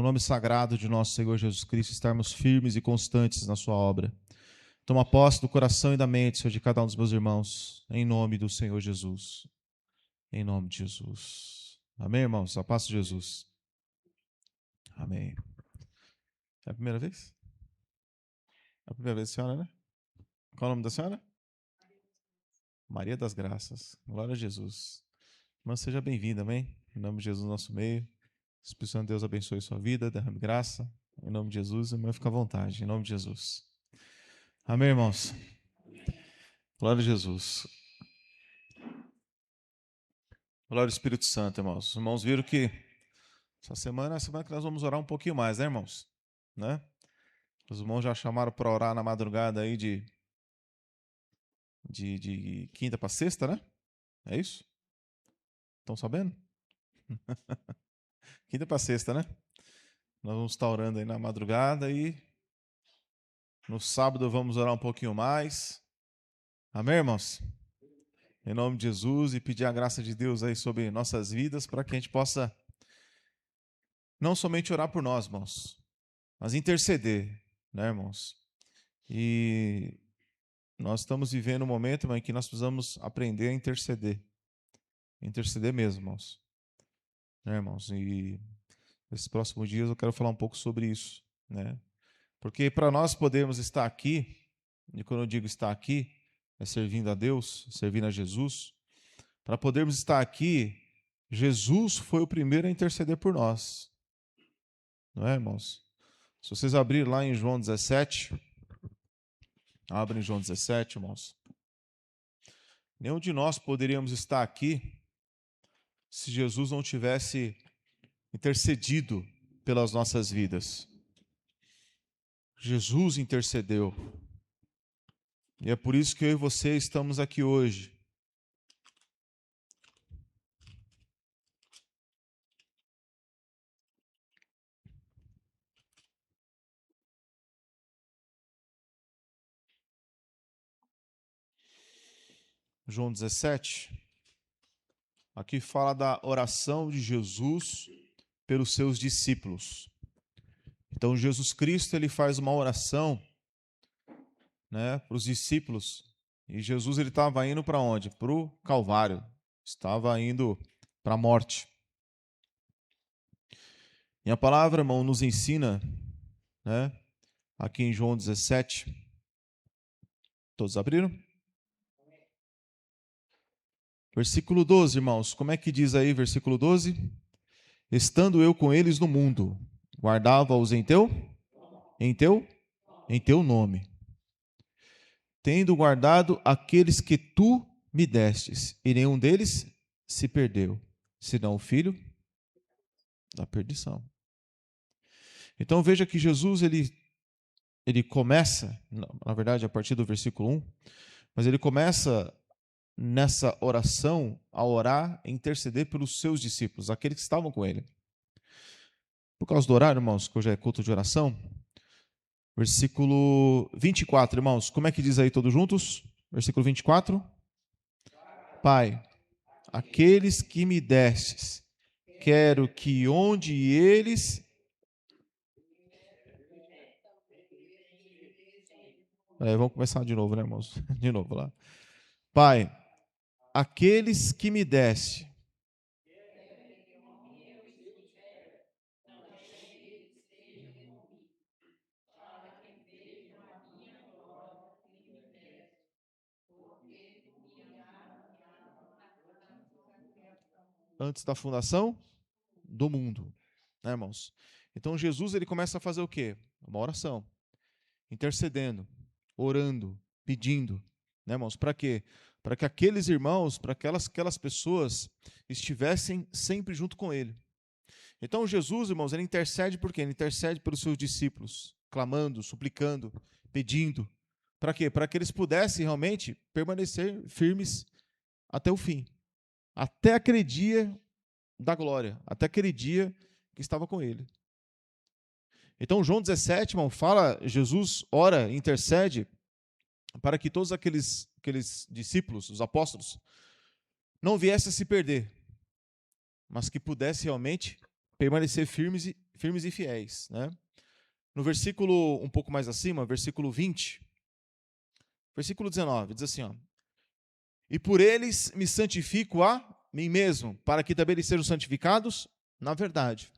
nome sagrado de nosso Senhor Jesus Cristo, estarmos firmes e constantes na sua obra. Toma posse do coração e da mente, Senhor, de cada um dos meus irmãos, em nome do Senhor Jesus. Em nome de Jesus. Amém, irmãos? A paz de Jesus. Amém. É a primeira vez? É a primeira vez, senhora, né? Qual é o nome da senhora? Maria das Graças. Glória a Jesus. Irmã, seja bem-vinda, amém? Em nome de Jesus, nosso meio. Espírito Santo de Deus abençoe sua vida, derrame graça. Em nome de Jesus, irmã, fica à vontade. Em nome de Jesus. Amém, irmãos? Glória a Jesus. Glória ao Espírito Santo, irmãos. Os irmãos viram que essa semana é a semana que nós vamos orar um pouquinho mais, né, irmãos? Né? Os irmãos já chamaram para orar na madrugada aí de quinta para sexta, né? É isso? Estão sabendo? Quinta para sexta, né? Nós vamos estar orando aí na madrugada e no sábado vamos orar um pouquinho mais. Amém, irmãos? Em nome de Jesus, e pedir a graça de Deus aí sobre nossas vidas para que a gente possa não somente orar por nós, irmãos, mas interceder, né, irmãos? E nós estamos vivendo um momento, irmão, em que nós precisamos aprender a interceder. Interceder mesmo, irmãos. Né, irmãos? E nesses próximos dias eu quero falar um pouco sobre isso, né? Porque para nós podermos estar aqui, e quando eu digo estar aqui, é servindo a Deus, servindo a Jesus. Para podermos estar aqui, Jesus foi o primeiro a interceder por nós. Não é, irmãos? Se vocês abrirem lá em João 17, abrem João 17, irmãos. Nenhum de nós poderíamos estar aqui se Jesus não tivesse intercedido pelas nossas vidas. Jesus intercedeu. E é por isso que eu e você estamos aqui hoje. João 17, aqui fala da oração de Jesus pelos seus discípulos. Então, Jesus Cristo ele faz uma oração, né, para os discípulos. E Jesus ele estava indo para onde? Para o Calvário. Estava indo para a morte. E a palavra, irmão, nos ensina, né, aqui em João 17. Todos abriram? Versículo 12, irmãos. Como é que diz aí, versículo 12? Estando eu com eles no mundo, guardava-os em teu nome. Tendo guardado aqueles que tu me destes, e nenhum deles se perdeu, senão o filho da perdição. Então veja que Jesus ele começa, na verdade a partir do versículo 1, mas ele começa nessa oração a orar e interceder pelos seus discípulos, aqueles que estavam com ele. Por causa do horário, irmãos, que hoje é culto de oração, versículo 24, irmãos, como é que diz aí todos juntos? Versículo 24. Pai, aqueles que me destes, quero que onde eles... vamos começar de novo, né, irmãos? De novo lá. Pai, aqueles que me deste, antes da fundação do mundo, né, irmãos? Então Jesus ele começa a fazer o quê? Uma oração, intercedendo, orando, pedindo, né, irmãos? Para quê? Para que aqueles irmãos, para aquelas pessoas estivessem sempre junto com ele. Então Jesus, irmãos, ele intercede por quê? Ele intercede pelos seus discípulos, clamando, suplicando, pedindo. Para quê? Para que eles pudessem realmente permanecer firmes até o fim. Até aquele dia da glória, até aquele dia que estava com ele. Então, João 17, irmão, fala, Jesus ora, intercede para que todos aqueles discípulos, os apóstolos, não viessem a se perder, mas que pudessem realmente permanecer firmes e fiéis, né? No versículo um pouco mais acima, versículo 20, versículo 19, diz assim, ó: e por eles me santifico a mim mesmo, para que também eles sejam santificados na verdade.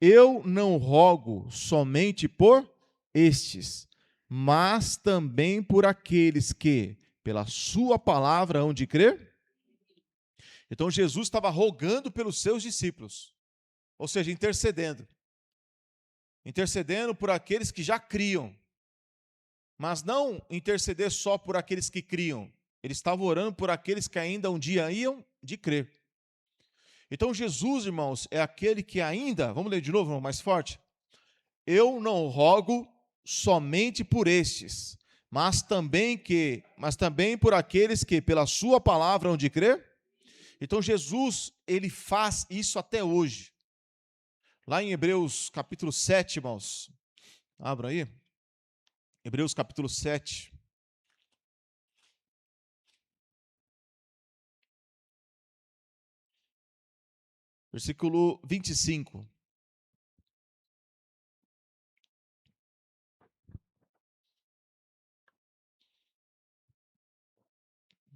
Eu não rogo somente por estes, mas também por aqueles que, pela sua palavra, hão de crer. Então Jesus estava rogando pelos seus discípulos, ou seja, intercedendo por aqueles que já criam, mas não interceder só por aqueles que criam. Ele estava orando por aqueles que ainda um dia iam de crer. Então Jesus, irmãos, é aquele que ainda, vamos ler de novo, irmão, mais forte. Eu não rogo somente por estes, mas também por aqueles que pela sua palavra hão de crer. Então Jesus, ele faz isso até hoje. Lá em Hebreus capítulo 7, irmãos, abra aí, Hebreus capítulo 7. Versículo 25.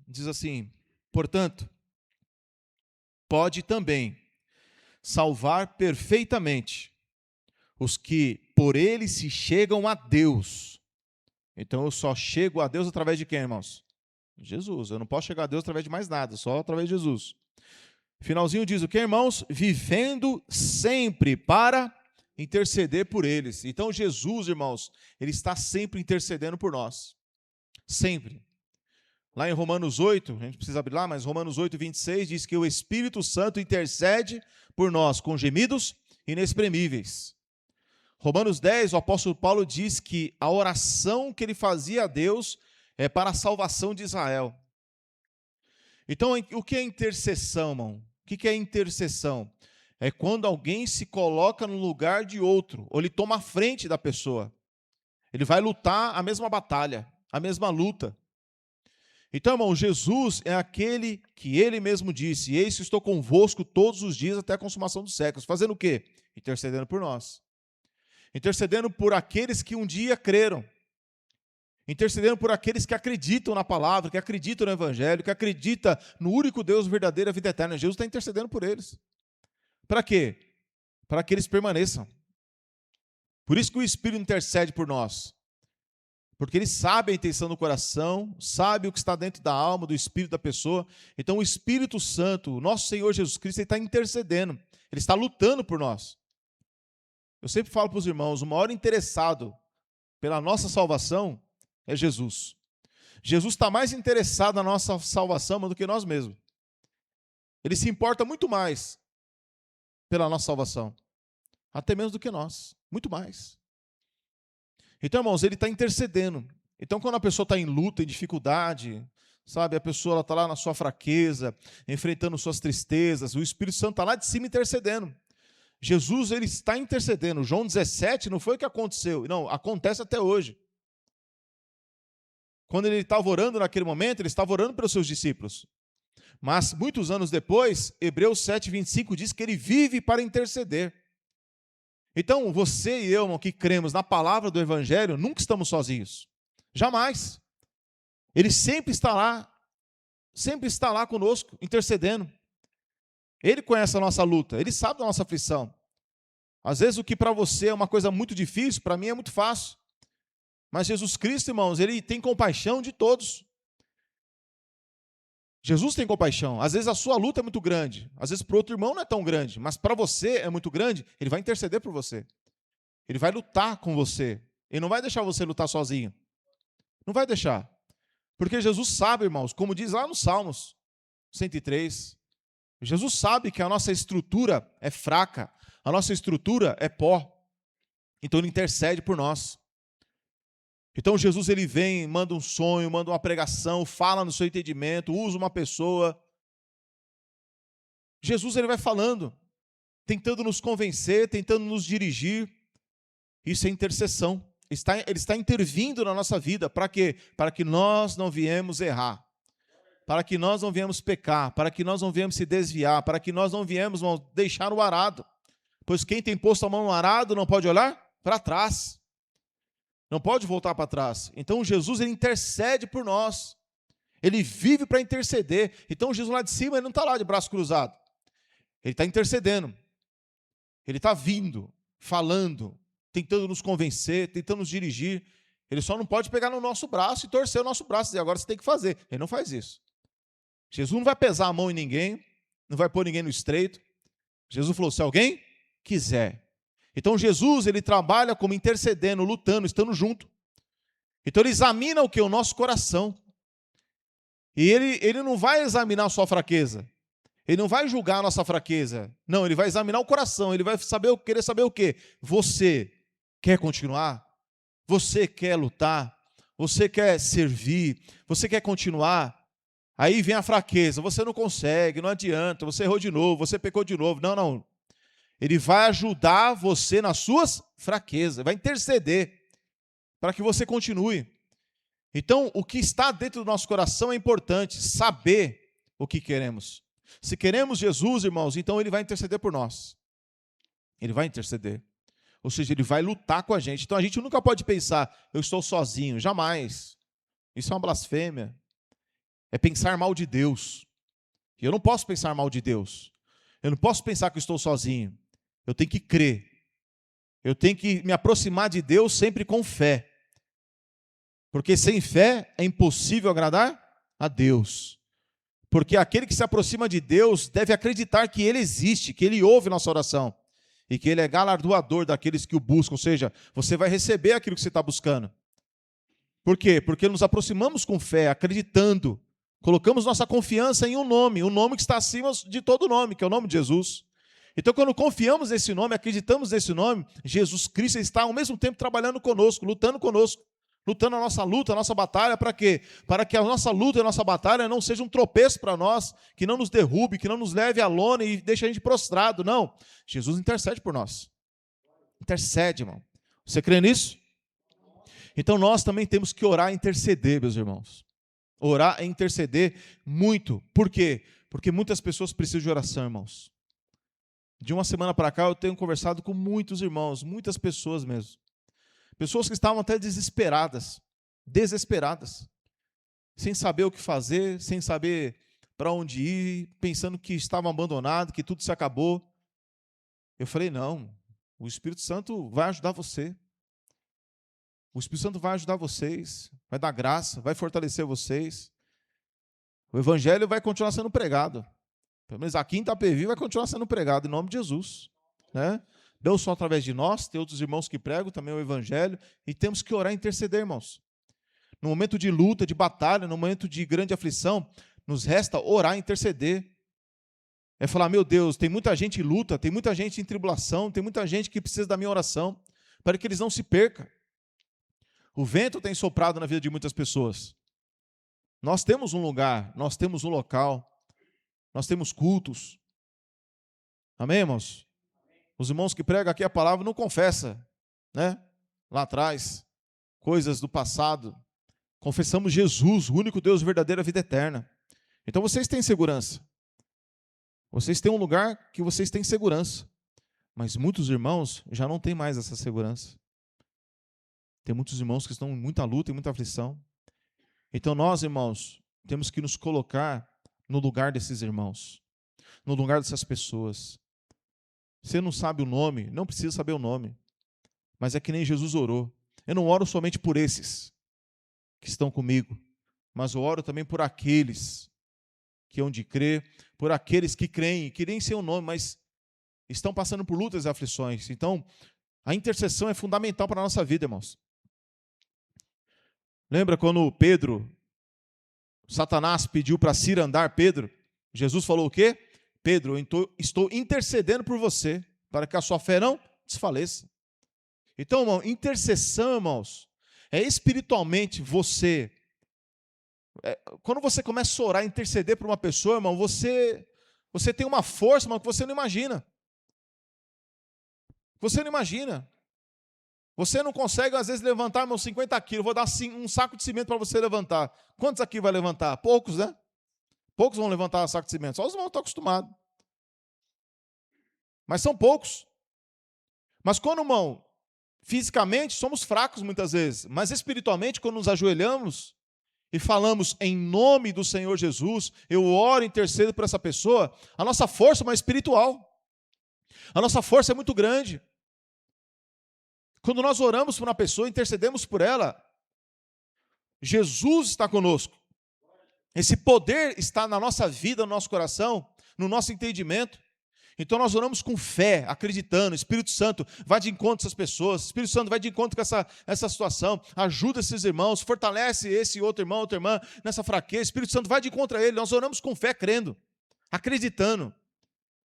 Diz assim: portanto, pode também salvar perfeitamente os que por ele se chegam a Deus. Então eu só chego a Deus através de quem, irmãos? Jesus. Eu não posso chegar a Deus através de mais nada, só através de Jesus. Finalzinho diz o que, irmãos? Vivendo sempre para interceder por eles. Então Jesus, irmãos, ele está sempre intercedendo por nós. Sempre. Lá em Romanos 8, a gente precisa abrir lá, mas Romanos 8, 26 diz que o Espírito Santo intercede por nós com gemidos inexprimíveis. Romanos 10, o apóstolo Paulo diz que a oração que ele fazia a Deus é para a salvação de Israel. Então, o que é intercessão, irmão? O que é intercessão? É quando alguém se coloca no lugar de outro, ou ele toma a frente da pessoa. Ele vai lutar a mesma batalha, a mesma luta. Então, irmão, Jesus é aquele que ele mesmo disse: eis que estou convosco todos os dias até a consumação dos séculos. Fazendo o quê? Intercedendo por nós. Intercedendo por aqueles que um dia creram. Intercedendo por aqueles que acreditam na palavra, que acreditam no evangelho, que acreditam no único Deus verdadeiro, a vida eterna. Jesus está intercedendo por eles. Para quê? Para que eles permaneçam. Por isso que o Espírito intercede por nós. Porque ele sabe a intenção do coração, sabe o que está dentro da alma, do espírito da pessoa. Então o Espírito Santo, o nosso Senhor Jesus Cristo, ele está intercedendo. Ele está lutando por nós. Eu sempre falo para os irmãos, o maior interessado pela nossa salvação é Jesus. Jesus está mais interessado na nossa salvação do que nós mesmos. Ele se importa muito mais pela nossa salvação. Até mesmo do que nós. Muito mais. Então, irmãos, ele está intercedendo. Então, quando a pessoa está em luta, em dificuldade, sabe, a pessoa está lá na sua fraqueza, enfrentando suas tristezas, o Espírito Santo está lá de cima intercedendo. Jesus, ele está intercedendo. João 17 não foi o que aconteceu. Não, acontece até hoje. Quando ele estava orando naquele momento, ele estava orando pelos seus discípulos. Mas, muitos anos depois, Hebreus 7, 25 diz que ele vive para interceder. Então, você e eu, irmão, que cremos na palavra do Evangelho, nunca estamos sozinhos. Jamais. Ele sempre está lá conosco, intercedendo. Ele conhece a nossa luta, ele sabe da nossa aflição. Às vezes o que para você é uma coisa muito difícil, para mim é muito fácil. Mas Jesus Cristo, irmãos, ele tem compaixão de todos. Jesus tem compaixão. Às vezes a sua luta é muito grande. Às vezes para o outro irmão não é tão grande. Mas para você é muito grande. Ele vai interceder por você. Ele vai lutar com você. Ele não vai deixar você lutar sozinho. Não vai deixar. Porque Jesus sabe, irmãos, como diz lá no Salmos 103, Jesus sabe que a nossa estrutura é fraca. A nossa estrutura é pó. Então ele intercede por nós. Então Jesus, ele vem, manda um sonho, manda uma pregação, fala no seu entendimento, usa uma pessoa. Jesus, ele vai falando, tentando nos convencer, tentando nos dirigir. Isso é intercessão. Ele está intervindo na nossa vida. Para quê? Para que nós não viemos errar. Para que nós não viemos pecar. Para que nós não viemos se desviar. Para que nós não viemos deixar o arado. Pois quem tem posto a mão no arado não pode olhar para trás. Não pode voltar para trás. Então Jesus, ele intercede por nós. Ele vive para interceder. Então Jesus lá de cima, ele não está lá de braço cruzado. Ele está intercedendo. Ele está vindo, falando, tentando nos convencer, tentando nos dirigir. Ele só não pode pegar no nosso braço e torcer o nosso braço e dizer, agora você tem que fazer. Ele não faz isso. Jesus não vai pesar a mão em ninguém, não vai pôr ninguém no estreito. Jesus falou, se alguém quiser. Então Jesus, ele trabalha como intercedendo, lutando, estando junto. Então ele examina o que? O nosso coração. E ele não vai examinar a sua fraqueza. Ele não vai julgar a nossa fraqueza. Não, ele vai examinar o coração. Ele vai querer saber o quê? Você quer continuar? Você quer lutar? Você quer servir? Você quer continuar? Aí vem a fraqueza. Você não consegue, não adianta. Você errou de novo, você pecou de novo. Não, não. Ele vai ajudar você nas suas fraquezas. Vai interceder para que você continue. Então, o que está dentro do nosso coração é importante. Saber o que queremos. Se queremos Jesus, irmãos, então ele vai interceder por nós. Ele vai interceder. Ou seja, ele vai lutar com a gente. Então a gente nunca pode pensar, eu estou sozinho. Jamais. Isso é uma blasfêmia. É pensar mal de Deus. E eu não posso pensar mal de Deus. Eu não posso pensar que eu estou sozinho. Eu tenho que crer. Eu tenho que me aproximar de Deus sempre com fé. Porque sem fé é impossível agradar a Deus. Porque aquele que se aproxima de Deus deve acreditar que Ele existe, que Ele ouve nossa oração. E que Ele é galardoador daqueles que o buscam. Ou seja, você vai receber aquilo que você está buscando. Por quê? Porque nos aproximamos com fé, acreditando. Colocamos nossa confiança em um nome que está acima de todo nome, que é o nome de Jesus. Então, quando confiamos nesse nome, acreditamos nesse nome, Jesus Cristo está ao mesmo tempo trabalhando conosco, lutando conosco. Lutando a nossa luta, a nossa batalha, para quê? Para que a nossa luta e a nossa batalha não seja um tropeço para nós, que não nos derrube, que não nos leve à lona e deixe a gente prostrado. Não. Jesus intercede por nós. Intercede, irmão. Você crê nisso? Então nós também temos que orar e interceder, meus irmãos. Orar e interceder muito. Por quê? Porque muitas pessoas precisam de oração, irmãos. De uma semana para cá eu tenho conversado com muitos irmãos, muitas pessoas mesmo. Pessoas que estavam até desesperadas, sem saber o que fazer, sem saber para onde ir, pensando que estavam abandonados, que tudo se acabou. Eu falei, não, o Espírito Santo vai ajudar você. O Espírito Santo vai ajudar vocês, vai dar graça, vai fortalecer vocês. O Evangelho vai continuar sendo pregado. Pelo menos aqui em Itapevi vai continuar sendo pregado, em nome de Jesus, né? Não só através de nós, tem outros irmãos que pregam também o Evangelho, e temos que orar e interceder, irmãos. No momento de luta, de batalha, no momento de grande aflição, nos resta orar e interceder. É falar, meu Deus, tem muita gente em luta, tem muita gente em tribulação, tem muita gente que precisa da minha oração, para que eles não se percam. O vento tem soprado na vida de muitas pessoas. Nós temos um lugar, nós temos um local, nós temos cultos. Amém, irmãos? Os irmãos que pregam aqui a palavra não confessam, né? Lá atrás, coisas do passado. Confessamos Jesus, o único Deus verdadeiro, a vida eterna. Então vocês têm segurança. Vocês têm um lugar que vocês têm segurança. Mas muitos irmãos já não têm mais essa segurança. Tem muitos irmãos que estão em muita luta e muita aflição. Então nós, irmãos, temos que nos colocar no lugar desses irmãos, no lugar dessas pessoas. Você não sabe o nome, não precisa saber o nome. Mas é que nem Jesus orou. Eu não oro somente por esses que estão comigo, mas eu oro também por aqueles que hão de crer, por aqueles que creem, que nem sei o nome, mas estão passando por lutas e aflições. Então, a intercessão é fundamental para a nossa vida, irmãos. Lembra quando Satanás pediu para cirandar Pedro? Jesus falou o quê? Pedro, eu estou intercedendo por você, para que a sua fé não desfaleça. Então, irmão, intercessão, irmãos, é espiritualmente você. Quando você começa a orar, interceder por uma pessoa, irmão, você tem uma força, irmão, que você não imagina. Você não imagina. Você não consegue, às vezes, levantar, irmão, 50 quilos. Vou dar um saco de cimento para você levantar. Quantos aqui vai levantar? Poucos, né? Poucos vão levantar um saco de cimento. Só os irmãos estão acostumados. Mas são poucos. Mas quando, irmão, fisicamente somos fracos muitas vezes, mas espiritualmente, quando nos ajoelhamos e falamos em nome do Senhor Jesus, eu oro e intercedo por essa pessoa, a nossa força é mais espiritual. A nossa força é muito grande. Quando nós oramos por uma pessoa, intercedemos por ela, Jesus está conosco. Esse poder está na nossa vida, no nosso coração, no nosso entendimento. Então nós oramos com fé, acreditando. Espírito Santo vai de encontro a essas pessoas. Espírito Santo vai de encontro com essa situação. Ajuda esses irmãos, fortalece esse outro irmão, outra irmã nessa fraqueza. Espírito Santo vai de encontro a ele. Nós oramos com fé, crendo, acreditando.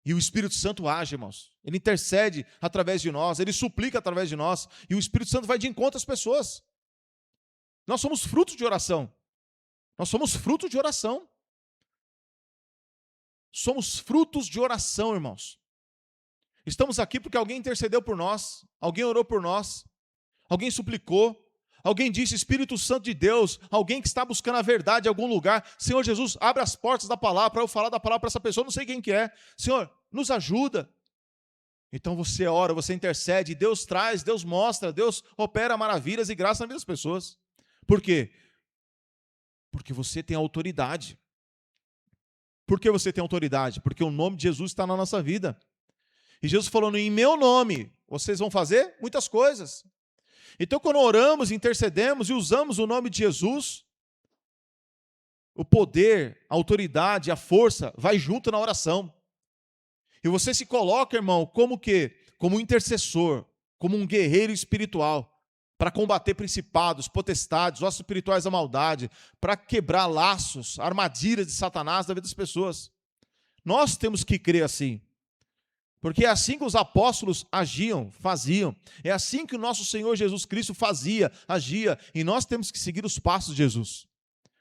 E o Espírito Santo age, irmãos. Ele intercede através de nós, ele suplica através de nós. E o Espírito Santo vai de encontro às pessoas. Nós somos frutos de oração. Nós somos frutos de oração. Somos frutos de oração, irmãos. Estamos aqui porque alguém intercedeu por nós, alguém orou por nós, alguém suplicou, alguém disse, Espírito Santo de Deus, alguém que está buscando a verdade em algum lugar, Senhor Jesus, abre as portas da palavra para eu falar da palavra para essa pessoa, não sei quem que é. Senhor, nos ajuda. Então você ora, você intercede, Deus traz, Deus mostra, Deus opera maravilhas e graças na vida das pessoas. Por quê? Porque você tem autoridade. Por que você tem autoridade? Porque o nome de Jesus está na nossa vida. E Jesus falando, em meu nome, vocês vão fazer muitas coisas. Então, quando oramos, intercedemos e usamos o nome de Jesus, o poder, a autoridade, a força, vai junto na oração. E você se coloca, irmão, como que? Como um intercessor, como um guerreiro espiritual, para combater principados, potestades, ossos espirituais da maldade, para quebrar laços, armadilhas de Satanás na vida das pessoas. Nós temos que crer assim. Porque é assim que os apóstolos agiam, faziam. É assim que o nosso Senhor Jesus Cristo fazia, agia. E nós temos que seguir os passos de Jesus.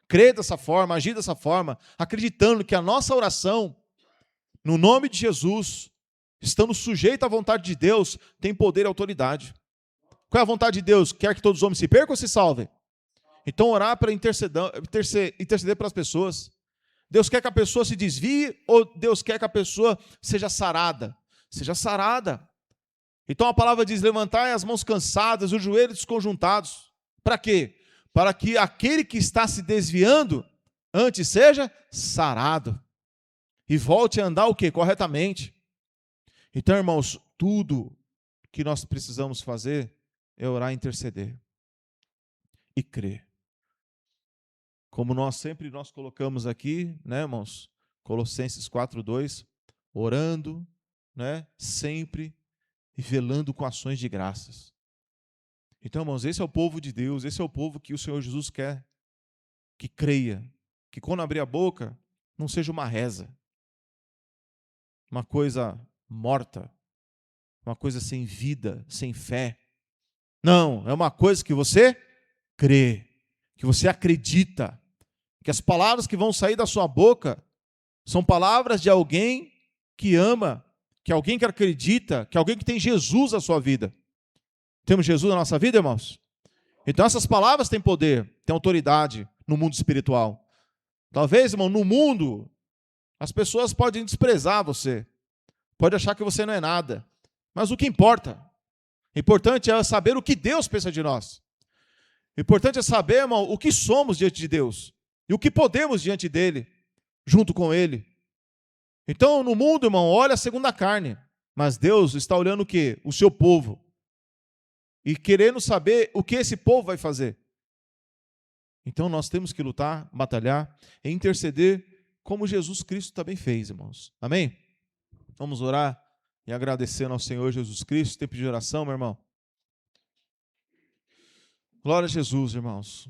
Crer dessa forma, agir dessa forma, acreditando que a nossa oração, no nome de Jesus, estando sujeita à vontade de Deus, tem poder e autoridade. Qual é a vontade de Deus? Quer que todos os homens se percam ou se salvem? Então orar para interceder pelas pessoas. Deus quer que a pessoa se desvie ou Deus quer que a pessoa seja sarada? Seja sarada. Então a palavra diz, levantai as mãos cansadas, os joelhos desconjuntados. Para quê? Para que aquele que está se desviando, antes seja sarado. E volte a andar o quê? Corretamente. Então, irmãos, tudo que nós precisamos fazer é orar e interceder. E crer. Como nós colocamos aqui, né, irmãos? Colossenses 4:2, orando, né, sempre e velando com ações de graças. Então, irmãos, esse é o povo de Deus, esse é o povo que o Senhor Jesus quer que creia, que quando abrir a boca, não seja uma reza, uma coisa morta, uma coisa sem vida, sem fé. Não, é uma coisa que você crê, que você acredita, que as palavras que vão sair da sua boca são palavras de alguém que ama, que alguém que acredita, que alguém que tem Jesus na sua vida. Temos Jesus na nossa vida, irmãos? Então essas palavras têm poder, têm autoridade no mundo espiritual. Talvez, irmão, no mundo, as pessoas podem desprezar você, podem achar que você não é nada. Mas o que importa? O importante é saber o que Deus pensa de nós. O importante é saber, irmão, o que somos diante de Deus. E o que podemos diante dEle, junto com Ele. Então, no mundo, irmão, olha segundo a carne. Mas Deus está olhando o quê? O seu povo. E querendo saber o que esse povo vai fazer. Então, nós temos que lutar, batalhar e interceder como Jesus Cristo também fez, irmãos. Amém? Vamos orar e agradecendo ao Senhor Jesus Cristo. Tempo de oração, meu irmão. Glória a Jesus, irmãos.